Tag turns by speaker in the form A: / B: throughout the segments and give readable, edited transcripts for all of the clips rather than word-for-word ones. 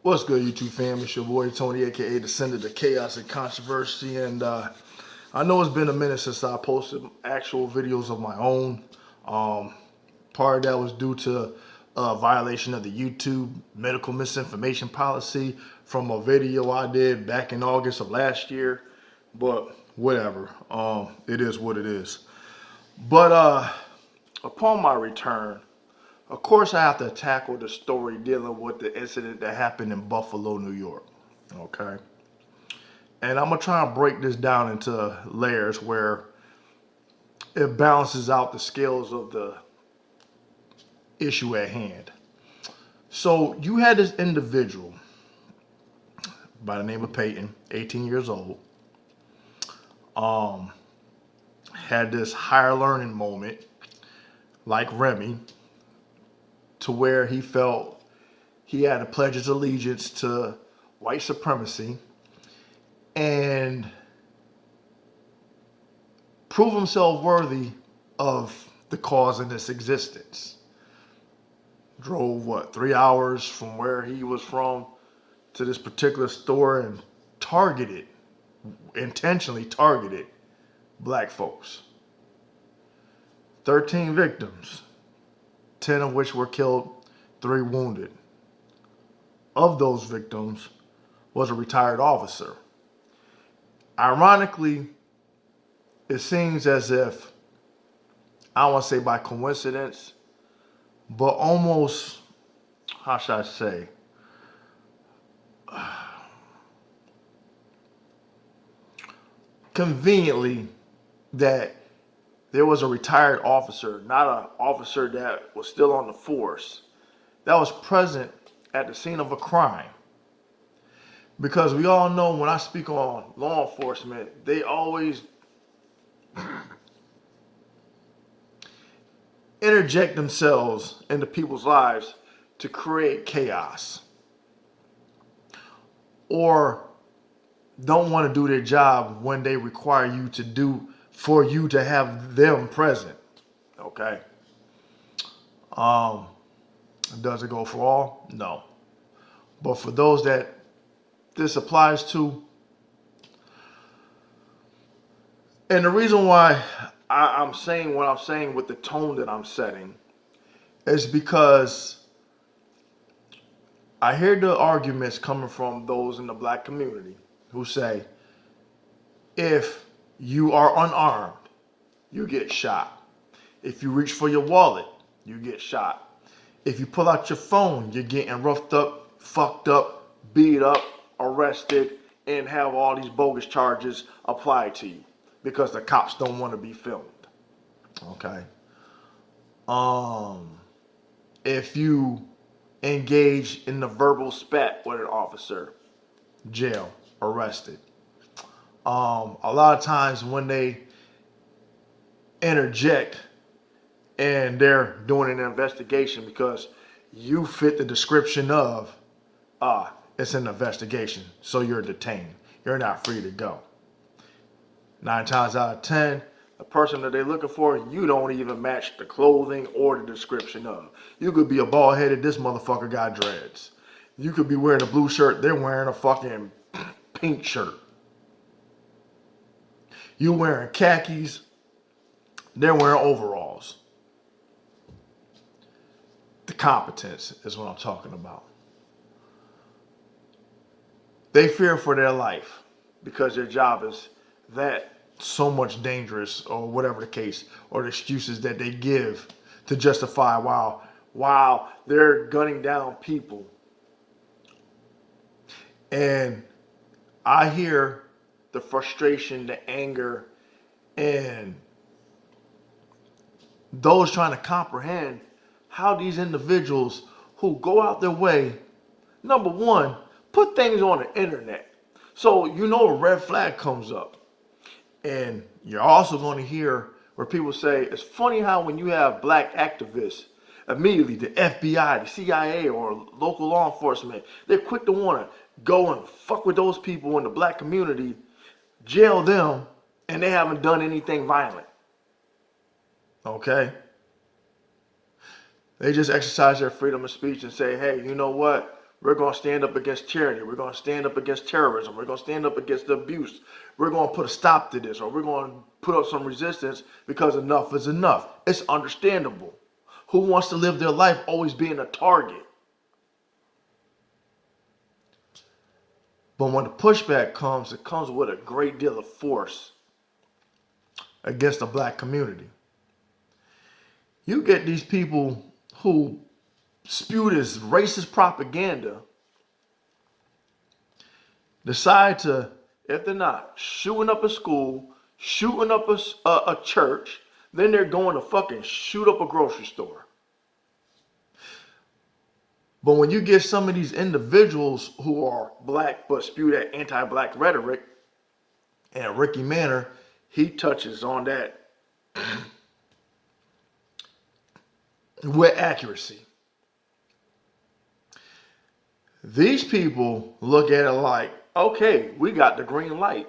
A: What's good, YouTube fam? It's your boy Tony, aka Descendant of Chaos and Controversy, and I know it's been a minute since I posted actual videos of my own. Part of that was due to a violation of the YouTube medical misinformation policy from a video I did back in August of last year, but whatever. It is what it is. But upon my return, of course, I have to tackle the story dealing with the incident that happened in Buffalo, New York. Okay. And I'm going to try and break this down into layers where it balances out the scales of the issue at hand. So you had this individual by the name of Peyton, 18 years old, had this higher learning moment like Remy, to where he felt he had to pledge his allegiance to white supremacy and prove himself worthy of the cause in its existence. Drove, 3 hours from where he was from to this particular store and intentionally targeted black folks. 13 victims. 10 of which were killed, 3 wounded. Of those victims was a retired officer. Ironically, it seems as if, I don't want to say by coincidence, but almost, how should I say, conveniently, that there was a retired officer, not an officer that was still on the force, that was present at the scene of a crime. Because we all know when I speak on law enforcement, they always interject themselves into people's lives to create chaos, or don't want to do their job when they require you to do for you to have them present. Okay. Does it go for all? No. But for those that this applies to, and the reason why I'm saying what I'm saying with the tone that I'm setting is because I hear the arguments coming from those in the black community who say, if you are unarmed, you get shot. If you reach for your wallet, you get shot. If you pull out your phone, you're getting roughed up, fucked up, beat up, arrested, and have all these bogus charges applied to you because the cops don't want to be filmed. Okay. If you engage in the verbal spat with an officer, jail, arrested. A lot of times when they interject and they're doing an investigation because you fit the description of, it's an investigation, so you're detained. You're not free to go. 9 times out of 10, the person that they're looking for, you don't even match the clothing or the description of. You could be a bald-headed, this motherfucker got dreads. You could be wearing a blue shirt, they're wearing a fucking pink shirt. You wearing khakis, they're wearing overalls. The competence is what I'm talking about. They fear for their life because their job is that so much dangerous, or whatever the case, or the excuses that they give to justify while they're gunning down people. And I hear the frustration, the anger, and those trying to comprehend how these individuals who go out their way, number one, put things on the internet. So you know a red flag comes up. And you're also going to hear where people say, it's funny how when you have black activists, immediately the FBI, the CIA, or local law enforcement, they're quick to want to go and fuck with those people in the black community, jail them, and they haven't done anything violent. Okay? They just exercise their freedom of speech and say, hey, you know what? We're going to stand up against tyranny. We're going to stand up against terrorism. We're going to stand up against the abuse. We're going to put a stop to this, or we're going to put up some resistance because enough is enough. It's understandable. Who wants to live their life always being a target? But when the pushback comes, it comes with a great deal of force against the black community. You get these people who spew this racist propaganda, decide to, if they're not shooting up a school, shooting up a church, then they're going to fucking shoot up a grocery store. But when you get some of these individuals who are black but spew that anti-black rhetoric, and Ricky Manor, he touches on that with accuracy. These people look at it like, okay, we got the green light.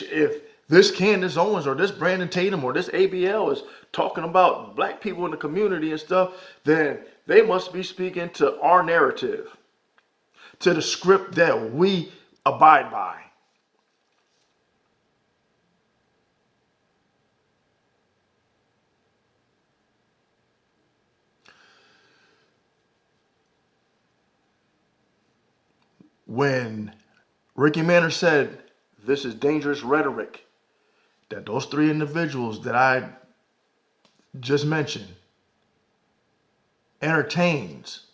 A: If this Candace Owens or this Brandon Tatum or this ABL is talking about black people in the community and stuff, then they must be speaking to our narrative, to the script that we abide by. When Ricky Manor said, this is dangerous rhetoric, that those three individuals that I just mentioned entertains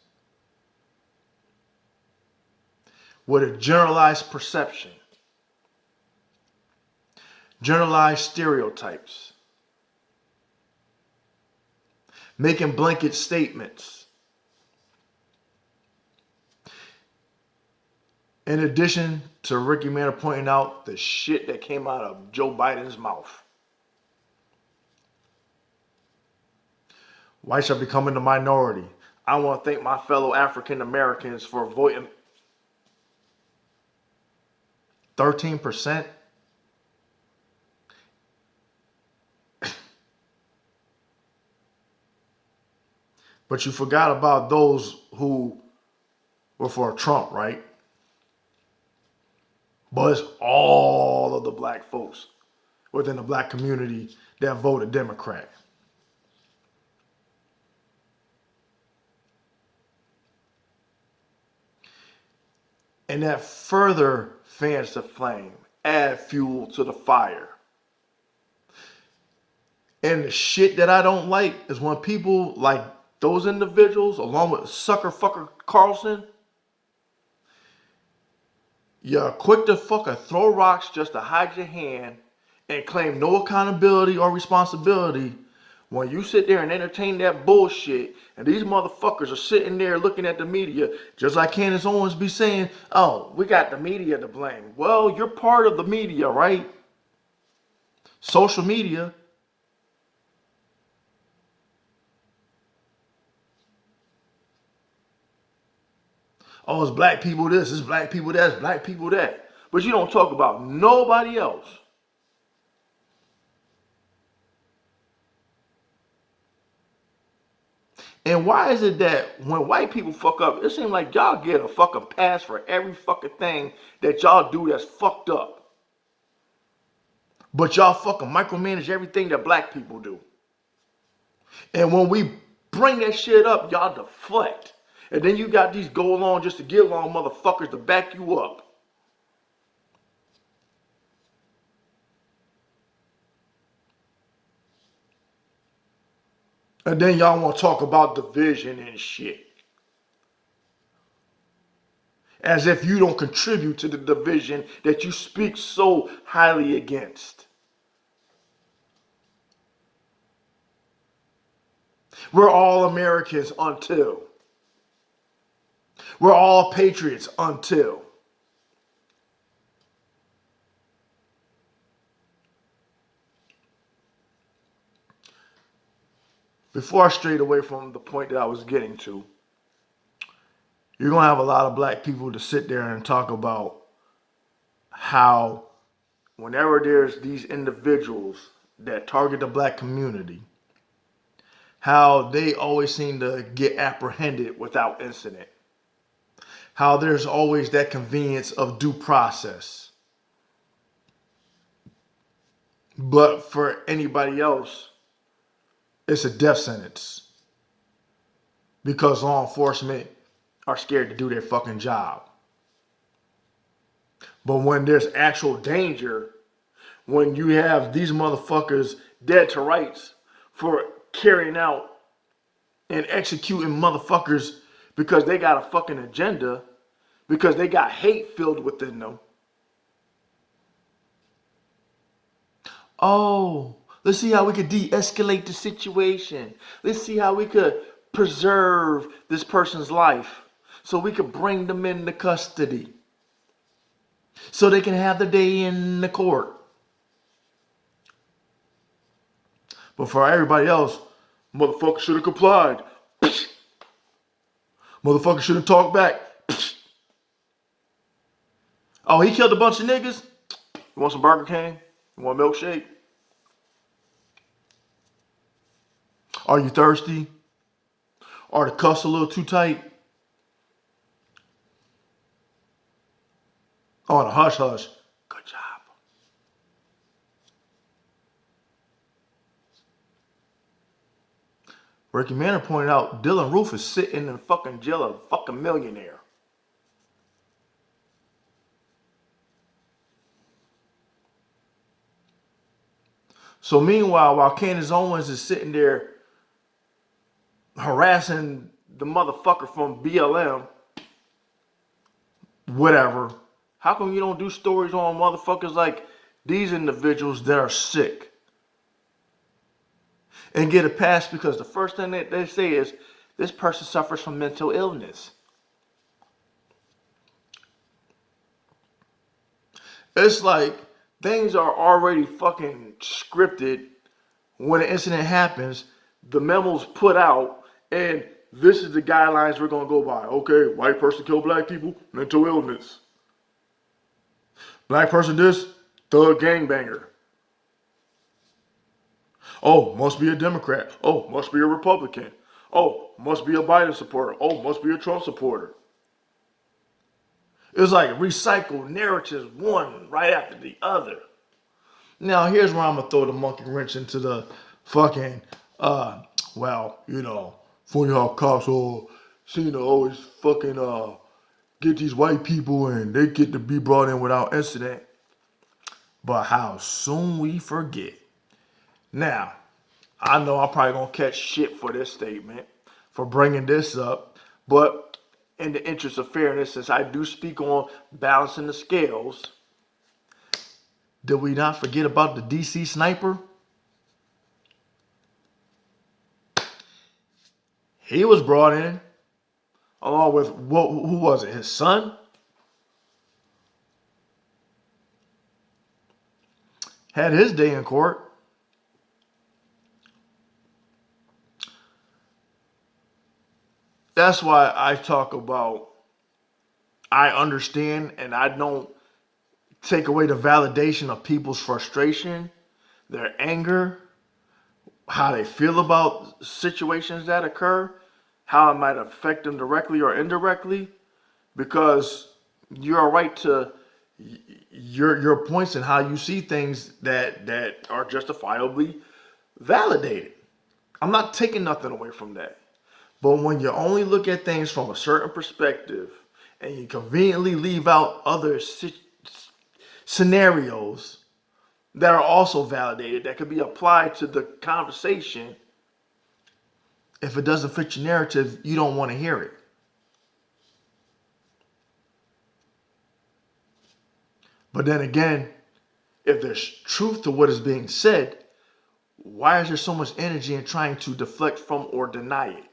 A: with a generalized perception, generalized stereotypes, making blanket statements. In addition to Ricky Manor pointing out the shit that came out of Joe Biden's mouth. Whites are becoming the minority. I want to thank my fellow African Americans for voting 13%. But you forgot about those who were for Trump, right? But it's all of the black folks within the black community that voted Democrat. And that further fans the flame, add fuel to the fire. And the shit that I don't like is when people like those individuals, along with sucker fucker Carlson, you're quick to fucking throw rocks just to hide your hand and claim no accountability or responsibility when you sit there and entertain that bullshit, and these motherfuckers are sitting there looking at the media, just like Candace Owens be saying, oh, we got the media to blame. Well, you're part of the media, right? Social media. Oh, it's black people this, it's black people that, it's black people that. But you don't talk about nobody else. And why is it that when white people fuck up, it seems like y'all get a fucking pass for every fucking thing that y'all do that's fucked up. But y'all fucking micromanage everything that black people do. And when we bring that shit up, y'all deflect. And then you got these go along just to get along motherfuckers to back you up. And then y'all want to talk about division and shit. As if you don't contribute to the division that you speak so highly against. We're all Americans until. We're all patriots until. Before I strayed away from the point that I was getting to, you're going to have a lot of black people to sit there and talk about how whenever there's these individuals that target the black community, how they always seem to get apprehended without incident. how there's always that convenience of due process. But for anybody else, it's a death sentence. Because law enforcement are scared to do their fucking job. But when there's actual danger, when you have these motherfuckers dead to rights for carrying out and executing motherfuckers because they got a fucking agenda, because they got hate filled within them. Oh, let's see how we could de-escalate the situation. Let's see how we could preserve this person's life so we could bring them into custody so they can have their day in the court. But for everybody else, motherfucker should have complied. Motherfucker should have talked back. Oh, he killed a bunch of niggas? You want some Burger King? You want a milkshake? Are you thirsty? Are the cuffs a little too tight? Oh, the hush hush. Good job. Ricky Manor pointed out Dylan Roof is sitting in fucking jail, a fucking millionaire. So meanwhile, while Candace Owens is sitting there harassing the motherfucker from BLM, whatever, how come you don't do stories on motherfuckers like these individuals that are sick and get a pass? Because the first thing that they say is this person suffers from mental illness. It's like things are already fucking scripted. When an incident happens, the memo's put out, and this is the guidelines we're going to go by. Okay, white person killed black people, mental illness. Black person this, thug gangbanger. Oh, must be a Democrat. Oh, must be a Republican. Oh, must be a Biden supporter. Oh, must be a Trump supporter. It's like recycled narratives, one right after the other. Now, here's where I'm going to throw the monkey wrench into the fucking, funny how cops all seem to always fucking get these white people and they get to be brought in without incident. But how soon we forget. Now, I know I'm probably going to catch shit for this statement, for bringing this up, but in the interest of fairness, since I do speak on balancing the scales, did we not forget about the DC sniper? He was brought in along with, who was it, his son? Had his day in court. That's why I talk about, I understand and I don't take away the validation of people's frustration, their anger, how they feel about situations that occur, how it might affect them directly or indirectly, because you're right to your points and how you see things that are justifiably validated. I'm not taking nothing away from that. But when you only look at things from a certain perspective and you conveniently leave out other scenarios that are also validated, that could be applied to the conversation, if it doesn't fit your narrative, you don't want to hear it. But then again, if there's truth to what is being said, why is there so much energy in trying to deflect from or deny it?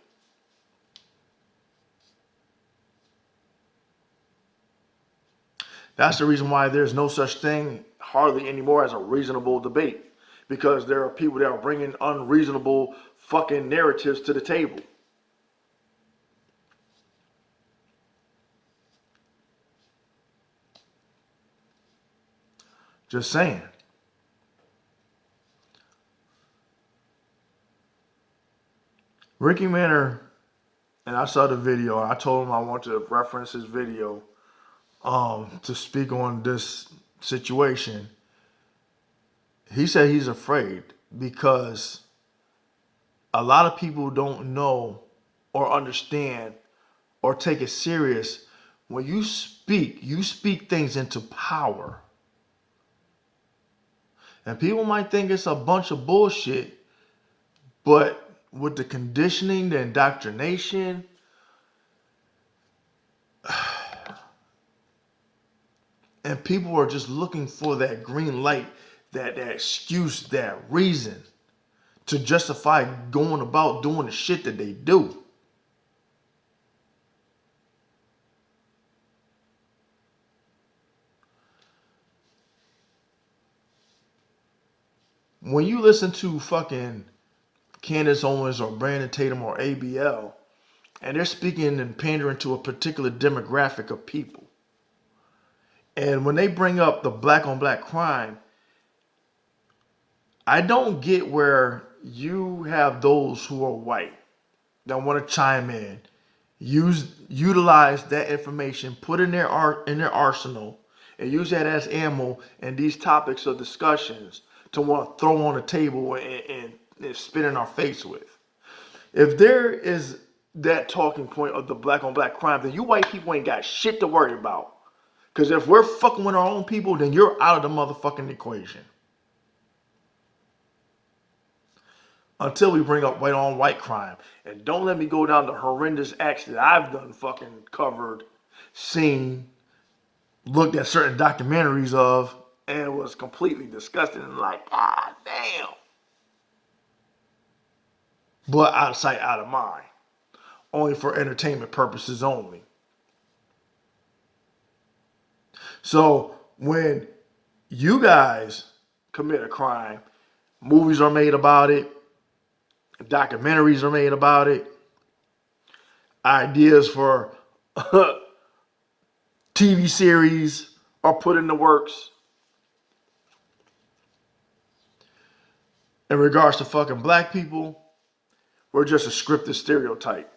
A: That's the reason why there's no such thing hardly anymore as a reasonable debate. Because there are people that are bringing unreasonable fucking narratives to the table. Just saying. Ricky Manor and I saw the video. I told him I want to reference his video to speak on this situation. He said he's afraid because a lot of people don't know or understand or take it serious. When you speak things into power. And people might think it's a bunch of bullshit, but with the conditioning, the indoctrination, and people are just looking for that green light, that excuse, that reason to justify going about doing the shit that they do. When you listen to fucking Candace Owens or Brandon Tatum or ABL, and they're speaking and pandering to a particular demographic of people, and when they bring up the black on black crime, I don't get where you have those who are white that want to chime in, utilize that information, put in their arsenal, and use that as ammo in these topics of discussions to want to throw on the table and spit in our face with. If there is that talking point of the black on black crime, then you white people ain't got shit to worry about. Because if we're fucking with our own people, then you're out of the motherfucking equation. Until we bring up white on white crime. And don't let me go down the horrendous acts that I've done fucking covered, seen, looked at certain documentaries of, and was completely disgusted and like, God damn. But out of sight, out of mind. Only for entertainment purposes only. So when you guys commit a crime, movies are made about it, documentaries are made about it, ideas for TV series are put in the works. In regards to fucking black people, we're just a scripted stereotype.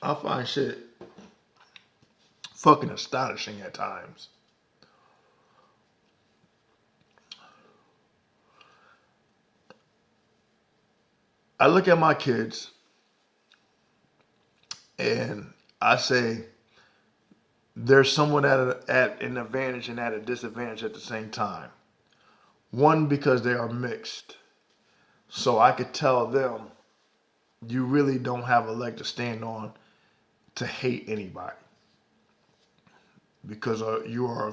A: I find shit fucking astonishing at times. I look at my kids and I say there's someone at an advantage and at a disadvantage at the same time. One, because they are mixed. So I could tell them you really don't have a leg to stand on to hate anybody. Because you are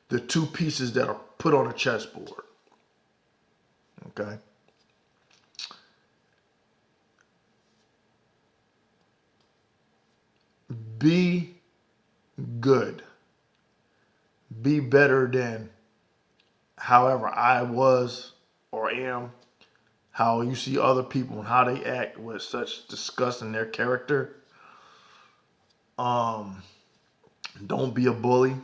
A: the two pieces that are put on a chessboard. Okay? Be good. Be better than however I was or am. How you see other people and how they act with such disgust in their character. Don't be a bully.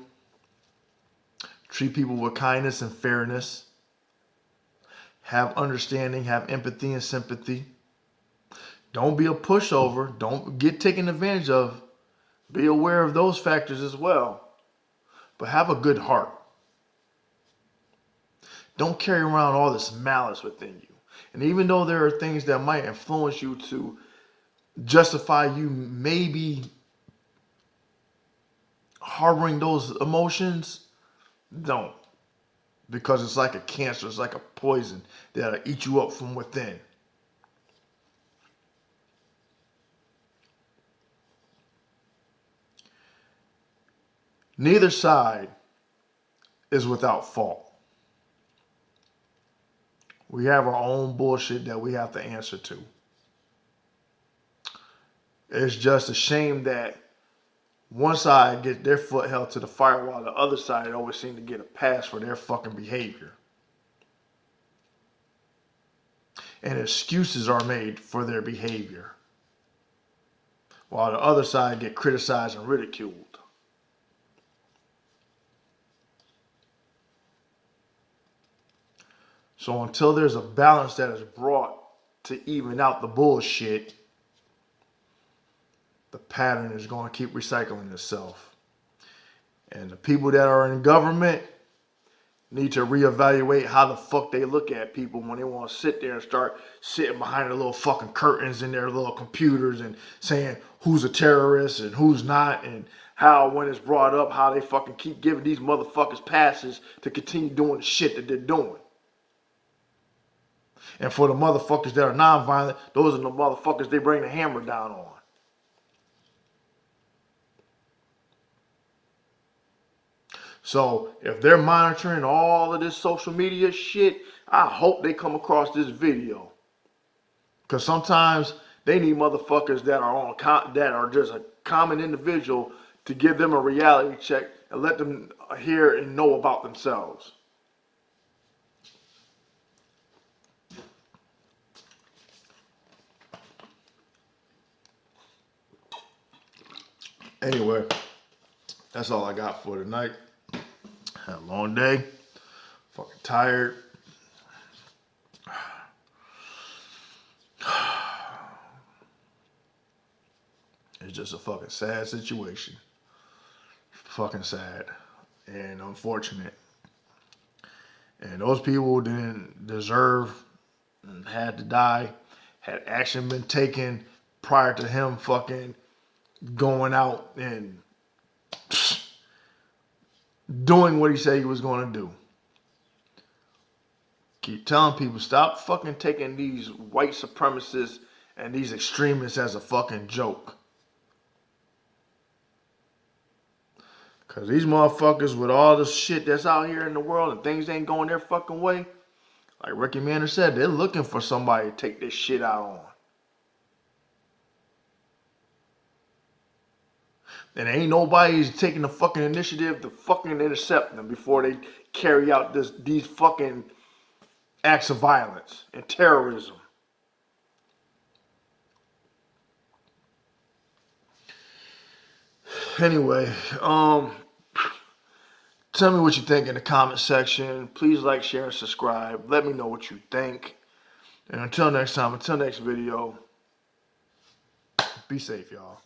A: Treat people with kindness and fairness. Have understanding, have empathy and sympathy. Don't be a pushover. Don't get taken advantage of. Be aware of those factors as well. But have a good heart. Don't carry around all this malice within you. And even though there are things that might influence you to justify you maybe harboring those emotions, don't. Because it's like a cancer, it's like a poison that'll eat you up from within. Neither side is without fault. We have our own bullshit that we have to answer to. It's just a shame that one side gets their foot held to the fire while the other side always seems to get a pass for their fucking behavior. and excuses are made for their behavior, while the other side get criticized and ridiculed. So until there's a balance that is brought to even out the bullshit, the pattern is going to keep recycling itself. And the people that are in government need to reevaluate how the fuck they look at people when they want to sit there and start sitting behind their little fucking curtains in their little computers and saying who's a terrorist and who's not, and how when it's brought up how they fucking keep giving these motherfuckers passes to continue doing the shit that they're doing. And for the motherfuckers that are nonviolent, those are the motherfuckers they bring the hammer down on. So if they're monitoring all of this social media shit, I hope they come across this video. Because sometimes they need motherfuckers that are just a common individual to give them a reality check and let them hear and know about themselves. Anyway, that's all I got for tonight. Had a long day. Fucking tired. It's just a fucking sad situation. Fucking sad and unfortunate. And those people didn't deserve and had to die. Had action been taken prior to him fucking going out and doing what he said he was going to do. Keep telling people, stop fucking taking these white supremacists and these extremists as a fucking joke. Because these motherfuckers with all the shit that's out here in the world and things ain't going their fucking way, like Ricky Manor said, they're looking for somebody to take this shit out on. And ain't nobody's taking the fucking initiative to fucking intercept them before they carry out these fucking acts of violence and terrorism. Anyway, tell me what you think in the comment section. Please like, share, and subscribe. Let me know what you think. And until next time, until next video, be safe, y'all.